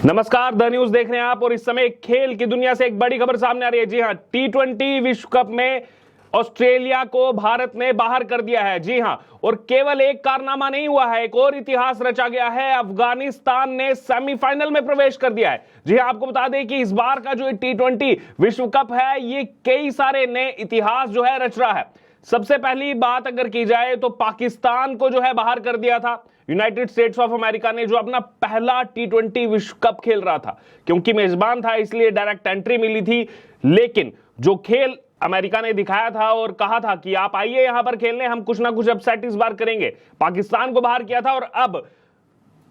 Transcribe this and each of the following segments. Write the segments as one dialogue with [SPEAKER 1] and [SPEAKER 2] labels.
[SPEAKER 1] नमस्कार, the news देख रहे हैं आप और इस समय खेल की दुनिया से एक बड़ी खबर सामने आ रही है। जी हां, टी20 विश्व कप में ऑस्ट्रेलिया को भारत ने बाहर कर दिया है। जी हां, और केवल एक कारनामा नहीं हुआ है, एक और इतिहास रचा गया है। अफगानिस्तान ने सेमीफाइनल में प्रवेश कर दिया है। जी हां, आपको बता दें कि इस बार का जो टी20 विश्व कप है, ये कई सारे नए इतिहास जो है रच रहा है। सबसे पहली बात अगर की जाए तो पाकिस्तान को जो है बाहर कर दिया था यूनाइटेड स्टेट्स ऑफ अमेरिका ने, जो अपना पहला टी20 विश्व कप खेल रहा था। क्योंकि मेजबान था इसलिए डायरेक्ट एंट्री मिली थी, लेकिन जो खेल अमेरिका ने दिखाया था और कहा था कि आप आइए यहां पर खेलने, हम कुछ ना कुछ अपसेट इस बार करेंगे, पाकिस्तान को बाहर किया था। और अब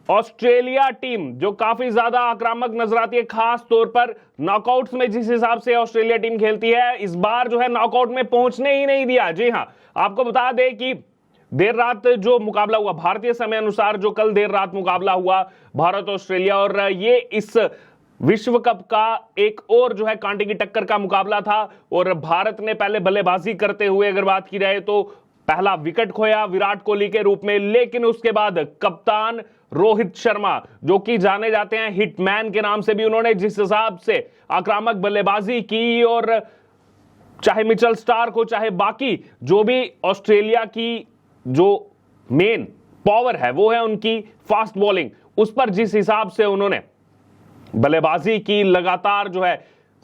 [SPEAKER 1] ऑस्ट्रेलिया टीम जो काफी ज्यादा आक्रामक नजर आती है, खास तौर पर नॉकआउट्स में जिस हिसाब से ऑस्ट्रेलिया टीम खेलती है, इस बार जो है नॉकआउट में पहुंचने ही नहीं दिया। जी हां, आपको बता दें कि देर रात जो मुकाबला हुआ भारतीय समय अनुसार, जो कल देर रात मुकाबला हुआ भारत ऑस्ट्रेलिया, और ये इस विश्व कप का एक और जो है कांटे की टक्कर का मुकाबला था। और भारत ने पहले बल्लेबाजी करते हुए अगर बात की जाए तो पहला विकेट खोया विराट कोहली के रूप में, लेकिन उसके बाद कप्तान रोहित शर्मा, जो कि जाने जाते हैं हिटमैन के नाम से भी, उन्होंने जिस हिसाब से आक्रामक बल्लेबाजी की, और चाहे मिचेल स्टार्क हो चाहे बाकी जो भी ऑस्ट्रेलिया की जो मेन पावर है वो है उनकी फास्ट बॉलिंग, उस पर जिस हिसाब से उन्होंने बल्लेबाजी की, लगातार जो है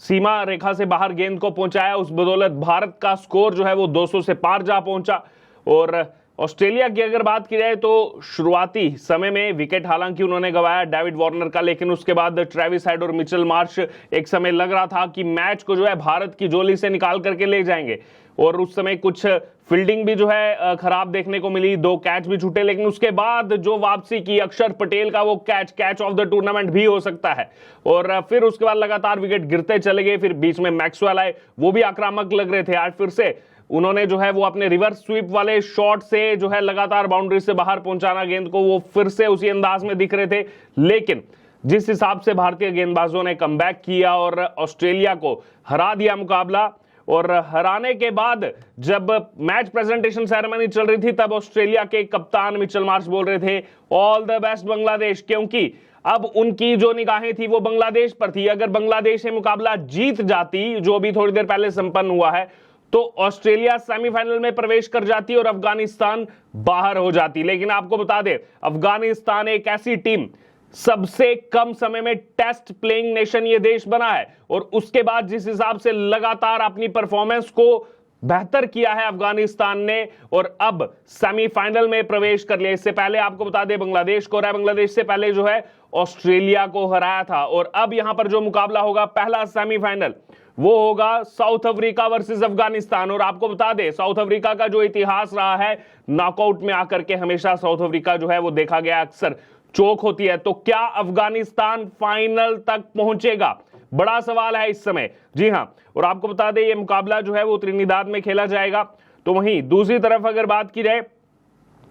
[SPEAKER 1] सीमा रेखा से बाहर गेंद को पहुंचाया, उस बदौलत भारत का स्कोर जो है वो 200 से पार जा पहुंचा। और ऑस्ट्रेलिया की अगर बात की जाए तो शुरुआती समय में विकेट हालांकि उन्होंने गंवाया डेविड वार्नर का, लेकिन उसके बाद ट्रेविस हेड और मिचेल मार्श एक समय लग रहा था कि मैच को जो है भारत की झोली से निकाल करके ले जाएंगे। और उस समय कुछ फील्डिंग भी जो है खराब देखने को मिली, 2 कैच भी छूटे, लेकिन उसके बाद जो वापसी की अक्षर पटेल का वो कैच ऑफ द टूर्नामेंट भी हो सकता है। और फिर उसके बाद लगातार विकेट गिरते चले गए, फिर बीच में मैक्सवेल आए, वो भी आक्रामक लग रहे थे। आज फिर से उन्होंने जो है वो अपने रिवर्स स्वीप वाले शॉट से जो है लगातार बाउंड्री से बाहर पहुंचाना गेंद को, वो फिर से उसी अंदाज में दिख रहे थे। लेकिन जिस हिसाब से भारतीय गेंदबाजों ने कमबैक किया और ऑस्ट्रेलिया को हरा दिया मुकाबला, और हराने के बाद जब मैच प्रेजेंटेशन सेरेमनी चल रही थी, तब ऑस्ट्रेलिया के कप्तान मिचेल मार्श बोल रहे थे ऑल द बेस्ट बांग्लादेश, क्योंकि अब उनकी जो निगाहें थी वो बांग्लादेश पर थी। अगर बांग्लादेश ये मुकाबला जीत जाती, जो अभी थोड़ी देर पहले संपन्न हुआ है, तो ऑस्ट्रेलिया सेमीफाइनल में प्रवेश कर जाती और अफगानिस्तान बाहर हो जाती। लेकिन आपको बता दें, अफगानिस्तान एक ऐसी टीम, सबसे कम समय में टेस्ट प्लेइंग नेशन ये देश बना है, और उसके बाद जिस हिसाब से लगातार अपनी परफॉर्मेंस को बेहतर किया है अफगानिस्तान ने, और अब सेमीफाइनल में प्रवेश कर लिया। इससे पहले आपको बता दें बांग्लादेश को हराया, बांग्लादेश से पहले जो है ऑस्ट्रेलिया को हराया था। और अब यहां पर जो मुकाबला होगा पहला सेमीफाइनल, वो होगा साउथ अफ्रीका वर्सेस अफगानिस्तान। और आपको बता दें साउथ अफ्रीका का जो इतिहास रहा है, नॉकआउट में आकर के हमेशा साउथ अफ्रीका जो है वो देखा गया अक्सर चोक होती है। तो क्या अफगानिस्तान फाइनल तक पहुंचेगा, बड़ा सवाल है इस समय। जी हां, और आपको बता दें ये मुकाबला जो है वो त्रिनिदाद में खेला जाएगा। तो वहीं दूसरी तरफ अगर बात की जाए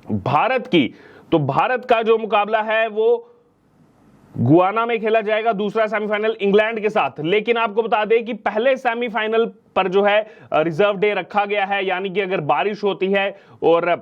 [SPEAKER 1] भारत की, तो भारत का जो मुकाबला है वो गुआना में खेला जाएगा, दूसरा सेमीफाइनल इंग्लैंड के साथ। लेकिन आपको बता दें कि पहले सेमीफाइनल पर जो है रिजर्व डे रखा गया है, यानी कि अगर बारिश होती है और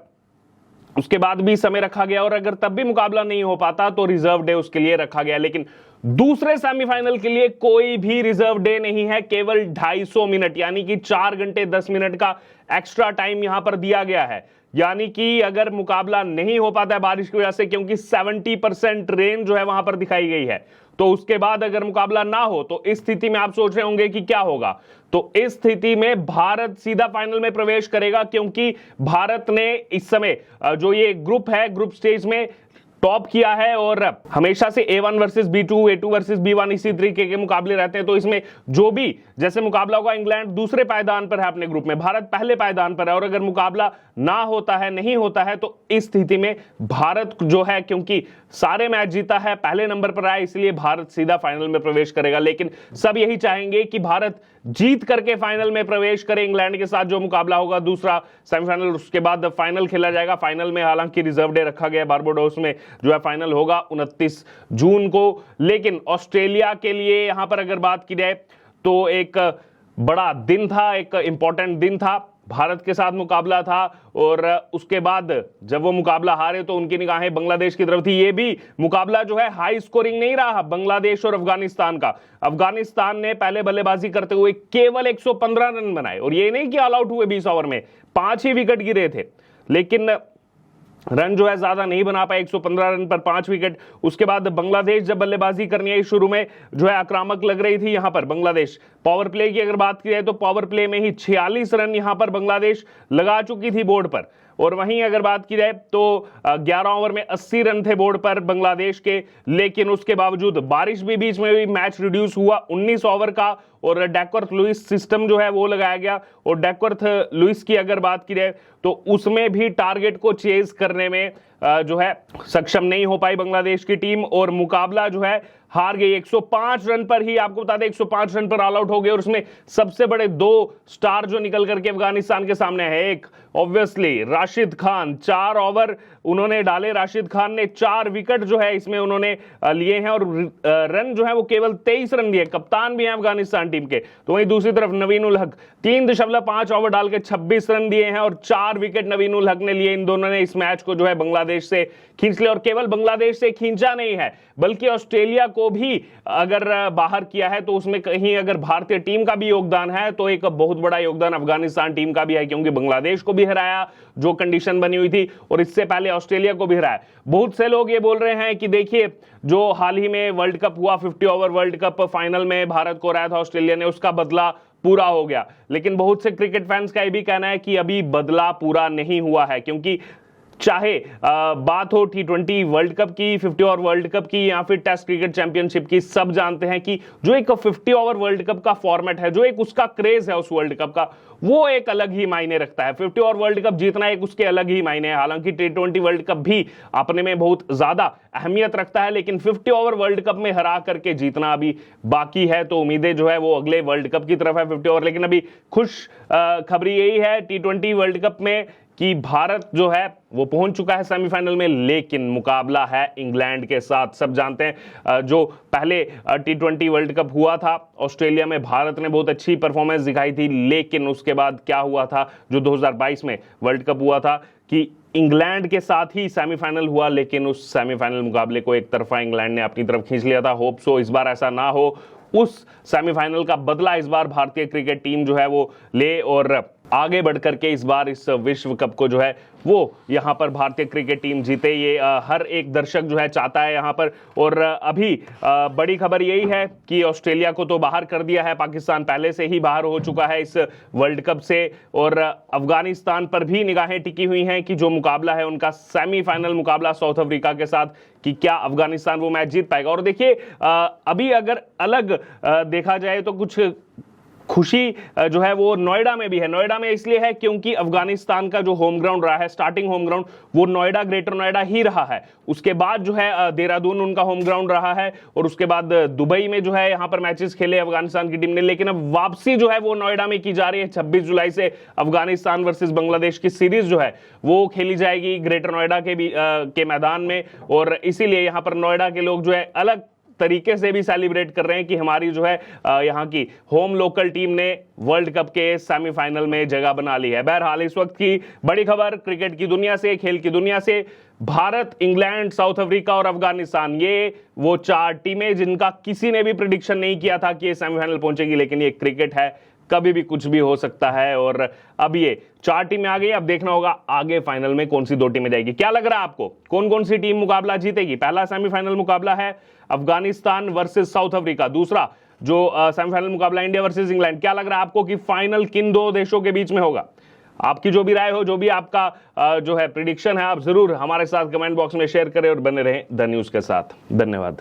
[SPEAKER 1] उसके बाद भी समय रखा गया, और अगर तब भी मुकाबला नहीं हो पाता तो रिजर्व डे उसके लिए रखा गया। लेकिन दूसरे सेमीफाइनल के लिए कोई भी रिजर्व डे नहीं है, केवल 250 मिनट यानी कि 4 घंटे 10 मिनट का एक्स्ट्रा टाइम यहां पर दिया गया है। यानी कि अगर मुकाबला नहीं हो पाता है बारिश की वजह से, क्योंकि 70% रेन जो है वहां पर दिखाई गई है, तो उसके बाद अगर मुकाबला ना हो तो इस स्थिति में आप सोच रहे होंगे कि क्या होगा। तो इस स्थिति में भारत सीधा फाइनल में प्रवेश करेगा, क्योंकि भारत ने इस समय जो ये ग्रुप है, ग्रुप स्टेज में टॉप किया है, और हमेशा से A1 versus B2, A2 versus B1 इसी तरीके के मुकाबले रहते हैं। तो इसमें जो भी जैसे मुकाबला होगा, इंग्लैंड दूसरे पायदान पर है अपने ग्रुप में, भारत पहले पायदान पर है, और अगर मुकाबला ना होता है, नहीं होता है, तो इस स्थिति में भारत जो है, क्योंकि सारे मैच जीता है, पहले नंबर पर आया, इसलिए भारत सीधा फाइनल में प्रवेश करेगा। लेकिन सब यही चाहेंगे कि भारत जीत करके फाइनल में प्रवेश करे इंग्लैंड के साथ, जो मुकाबला होगा दूसरा सेमीफाइनल, उसके बाद फाइनल खेला जाएगा। फाइनल में हालांकि रिजर्व डे रखा गया बारबाडोस में, जो है फाइनल होगा 29 जून को। लेकिन ऑस्ट्रेलिया के लिए यहां पर अगर बात की जाए तो एक बड़ा दिन था, एक इंपॉर्टेंट दिन था। भारत के साथ मुकाबला था और उसके बाद जब वो मुकाबला हारे तो उनकी निगाहें बांग्लादेश की तरफ थी। ये भी मुकाबला जो है हाई स्कोरिंग नहीं रहा बांग्लादेश और अफगानिस्तान का। अफगानिस्तान ने पहले बल्लेबाजी करते हुए केवल 115 रन बनाए और ये नहीं कि ऑल आउट हुए 20 ओवर में, 5 ही विकेट गिरे थे, लेकिन रन जो है ज्यादा नहीं बना पाए, 115 रन पर 5 विकेट। उसके बाद बांग्लादेश जब बल्लेबाजी करनी आई शुरू में जो है आक्रामक लग रही थी यहां पर बांग्लादेश। पावर प्ले की अगर बात की जाए तो पावर प्ले में ही 46 रन यहां पर बांग्लादेश लगा चुकी थी बोर्ड पर। और वहीं अगर बात की जाए तो 11 ओवर में 80 रन थे बोर्ड पर बांग्लादेश के, लेकिन उसके बावजूद बारिश भी बीच में भी मैच रिड्यूस हुआ 19 ओवर का और डैकवर्थ लुइस सिस्टम जो है वो लगाया गया। और डैकवर्थ लुइस की अगर बात की जाए तो उसमें भी टारगेट को चेज करने में जो है सक्षम नहीं हो पाई बांग्लादेश की टीम और मुकाबला जो है हार गई। 105 रन पर ही, आपको बता दें 105 रन पर ऑल आउट हो गए और उसमें सबसे बड़े 2 स्टार जो निकल करके अफगानिस्तान के सामने है। एक ऑब्वियसली राशिद खान, 4 ओवर उन्होंने डाले, राशिद खान ने 4 विकेट जो है इसमें उन्होंने लिए हैं और रन जो है वो केवल 23 रन दिए, कप्तान भी हैं अफगानिस्तान टीम के। तो वहीं दूसरी तरफ नवीन उल हक 3.5 ओवर डाल के 26 रन दिए हैं और 4 विकेट नवीन उल हक ने लिए। इन दोनों ने इस मैच को जो है बांग्लादेश से खींच लिया और केवल बांग्लादेश से खींचा नहीं है बल्कि ऑस्ट्रेलिया को भी अगर बाहर किया है तो उसमें कहीं अगर भारतीय टीम का भी योगदान है तो एक बहुत बड़ा योगदान अफगानिस्तान टीम का भी है, क्योंकि बांग्लादेश को भी हराया जो कंडीशन बनी हुई थी और इससे पहले ऑस्ट्रेलिया को भी हराया। बहुत से लोग ये बोल रहे हैं कि देखिए जो हाल ही में वर्ल्ड कप हुआ, 50 ओवर वर्ल्ड कप फाइनल में भारत को हराया था ऑस्ट्रेलिया ने, उसका बदला पूरा हो गया। लेकिन बहुत से क्रिकेट फैंस का यह भी कहना है कि अभी बदला पूरा नहीं हुआ है, क्योंकि चाहे बात हो T20 वर्ल्ड कप की, 50 ओवर वर्ल्ड कप की या फिर टेस्ट क्रिकेट चैंपियनशिप की, सब जानते हैं कि जो एक 50 ओवर वर्ल्ड कप का फॉर्मेट है, जो एक उसका क्रेज है उस वर्ल्ड कप का, वो एक अलग ही मायने रखता है। 50 ओवर वर्ल्ड कप जीतना एक उसके अलग ही मायने है। हालांकि T20 वर्ल्ड कप भी अपने में बहुत ज्यादा अहमियत रखता है, लेकिन 50 ओवर वर्ल्ड कप में हरा करके जीतना अभी बाकी है। तो उम्मीदें जो है वो अगले वर्ल्ड कप की तरफ है 50 ओवर। लेकिन अभी खुश खबरी यही है T20 वर्ल्ड कप में कि भारत जो है वो पहुंच चुका है सेमीफाइनल में, लेकिन मुकाबला है इंग्लैंड के साथ। सब जानते हैं जो पहले T20 वर्ल्ड कप हुआ था ऑस्ट्रेलिया में भारत ने बहुत अच्छी परफॉर्मेंस दिखाई थी, लेकिन उसके बाद क्या हुआ था जो 2022 में वर्ल्ड कप हुआ था कि इंग्लैंड के साथ ही सेमीफाइनल हुआ, लेकिन उस सेमीफाइनल मुकाबले को एक तरफा इंग्लैंड ने अपनी तरफ खींच लिया था। होप सो इस बार ऐसा ना हो, उस सेमीफाइनल का बदला इस बार भारतीय क्रिकेट टीम जो है वो ले और आगे बढ़कर के इस बार इस विश्व कप को जो है वो यहां पर भारतीय क्रिकेट टीम जीते। ये हर एक दर्शक जो है चाहता है यहां पर। और अभी बड़ी खबर यही है कि ऑस्ट्रेलिया को तो बाहर कर दिया है, पाकिस्तान पहले से ही बाहर हो चुका है इस वर्ल्ड कप से और अफगानिस्तान पर भी निगाहें टिकी हुई हैं कि जो मुकाबला है उनका सेमीफाइनल मुकाबला साउथ अफ्रीका के साथ, कि क्या अफगानिस्तान वो मैच जीत पाएगा। और देखिए अभी अगर अलग देखा जाए तो कुछ खुशी जो है वो नोएडा में भी है। नोएडा में इसलिए है क्योंकि अफगानिस्तान का जो होम ग्राउंड रहा है, स्टार्टिंग होम ग्राउंड, वो नोएडा, ग्रेटर नोएडा ही रहा है। उसके बाद जो है देहरादून उनका होम ग्राउंड रहा है और उसके बाद दुबई में जो है यहाँ पर मैचेस खेले अफगानिस्तान की टीम ने। लेकिन अब वापसी जो है वो नोएडा में की जा रही है। 26 जुलाई से अफगानिस्तान वर्सेस बांग्लादेश की सीरीज जो है वो खेली जाएगी ग्रेटर नोएडा के मैदान में और इसीलिए यहाँ पर नोएडा के लोग जो है अलग तरीके से भी सेलिब्रेट कर रहे हैं कि हमारी जो है यहाँ की होम लोकल टीम ने वर्ल्ड कप के सेमीफाइनल में जगह बना ली है। बहरहाल इस वक्त की बड़ी खबर क्रिकेट की दुनिया से, खेल की दुनिया से, भारत, इंग्लैंड, साउथ अफ्रीका और अफगानिस्तान, ये वो 4 टीमें जिनका किसी ने भी प्रेडिक्शन नहीं किया था कि ये सेमीफाइनल पहुंचेगी। लेकिन ये क्रिकेट है, कभी भी कुछ भी हो सकता है और अब ये 4 टीमें आ गई। अब देखना होगा आगे फाइनल में कौन सी 2 टीमें जाएगी। क्या लग रहा है आपको, कौन कौन सी टीम मुकाबला जीतेगी? पहला सेमीफाइनल मुकाबला है अफगानिस्तान वर्सेस साउथ अफ्रीका, दूसरा जो सेमीफाइनल मुकाबला इंडिया वर्सेस इंग्लैंड। क्या लग रहा है आपको कि फाइनल किन 2 देशों के बीच में होगा? आपकी जो भी राय हो, जो भी आपका जो है प्रेडिक्शन है, आप जरूर हमारे साथ कमेंट बॉक्स में शेयर करें और बने रहें द न्यूज के साथ। धन्यवाद।